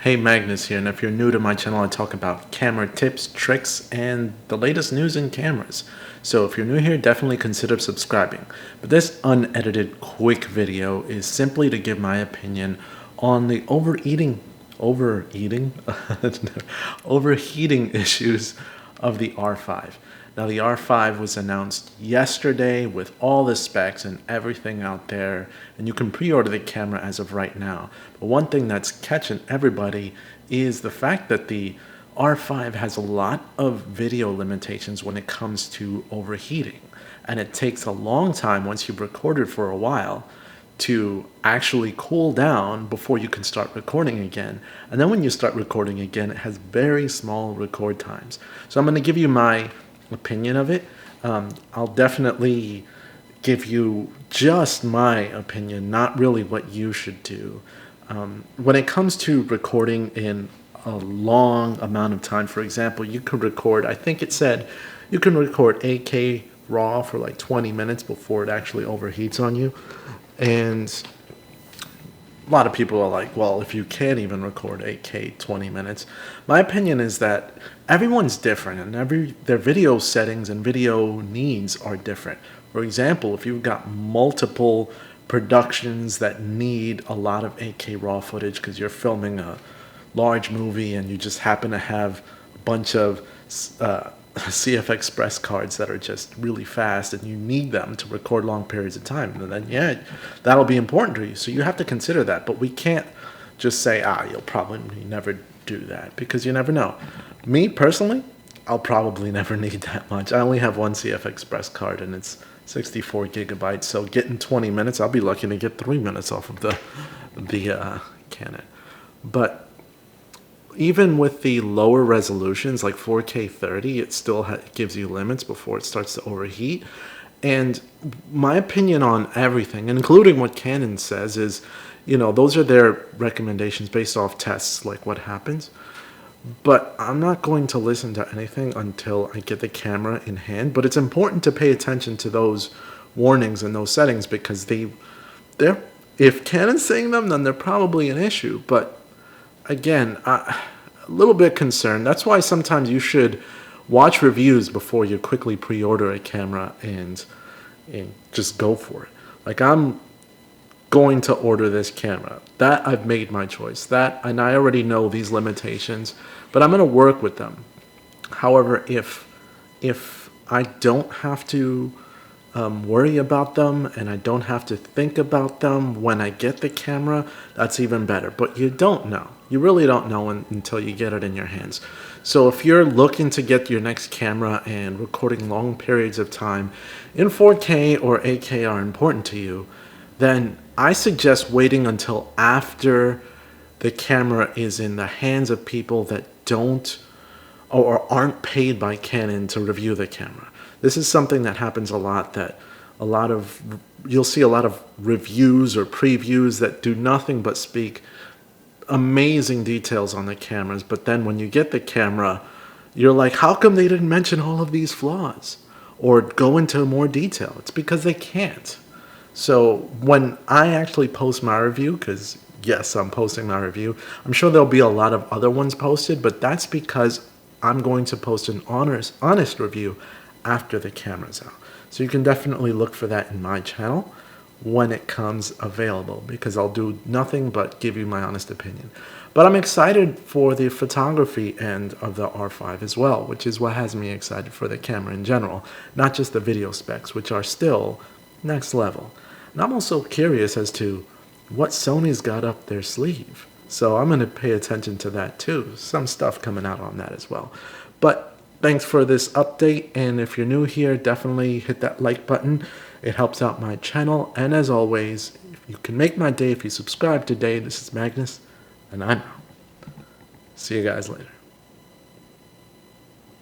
Hey, Magnus here, and if you're new to my channel, I talk about camera tips, tricks, and the latest news in cameras. So if you're new here, definitely consider subscribing. But this unedited quick video is simply to give my opinion on the overheating issues of the R5. Now, the R5 was announced yesterday with all the specs and everything out there, and you can pre-order the camera as of right now. But one thing that's catching everybody is the fact that the R5 has a lot of video limitations when it comes to overheating, and it takes a long time once you've recorded for a while to actually cool down before you can start recording again. And then when you start recording again, it has very small record times. So I'm going to give you my opinion of it. I'll definitely give you just my opinion, not really what you should do. When it comes to recording in a long amount of time, for example, you could record, I think it said you can record 8K RAW for like 20 minutes before it actually overheats on you. And a lot of people are like, well, if you can't even record 8K 20 minutes. My opinion is that everyone's different, and their video settings and video needs are different. For example, if you've got multiple productions that need a lot of 8K raw footage because you're filming a large movie and you just happen to have a bunch of CF Express cards that are just really fast and you need them to record long periods of time, and then yeah, that'll be important to you. So you have to consider that, but we can't just say, you'll probably never do that, because you never know. Me personally, I'll probably never need that much. I only have one CF Express card and it's 64 gigabytes, so getting 20 minutes, I'll be lucky to get 3 minutes off of the Canon. But even with the lower resolutions, like 4K 30, it still gives you limits before it starts to overheat. And my opinion on everything, including what Canon says, is, those are their recommendations based off tests, like what happens. But I'm not going to listen to anything until I get the camera in hand. But it's important to pay attention to those warnings and those settings, because if Canon's saying them, then they're probably an issue. But again, a little bit concerned. That's why sometimes you should watch reviews before you quickly pre-order a camera and just go for it. Like, I'm going to order this camera. That I've made my choice. And I already know these limitations, but I'm going to work with them. However, if I don't have to worry about them and I don't have to think about them when I get the camera, that's even better. But you don't know. You really don't know until you get it in your hands. So if you're looking to get your next camera and recording long periods of time in 4K or 8K are important to you, then I suggest waiting until after the camera is in the hands of people that don't or aren't paid by Canon to review the camera. This is something that happens a lot, that you'll see a lot of reviews or previews that do nothing but speak amazing details on the cameras, but then when you get the camera, you're like, how come they didn't mention all of these flaws or go into more detail? It's because they can't. So when I actually post my review, because yes, I'm posting my review, I'm sure there'll be a lot of other ones posted, but that's because I'm going to post an honest review after the camera's out. So you can definitely look for that in my channel when it comes available, because I'll do nothing but give you my honest opinion. But I'm excited for the photography end of the R5 as well, which is what has me excited for the camera in general, not just the video specs, which are still next level. And I'm also curious as to what Sony's got up their sleeve. So I'm going to pay attention to that too. Some stuff coming out on that as well. But thanks for this update, and if you're new here, definitely hit that like button. It helps out my channel, and as always, you can make my day if you subscribe today. This is Magnus, and I'm out. See you guys later.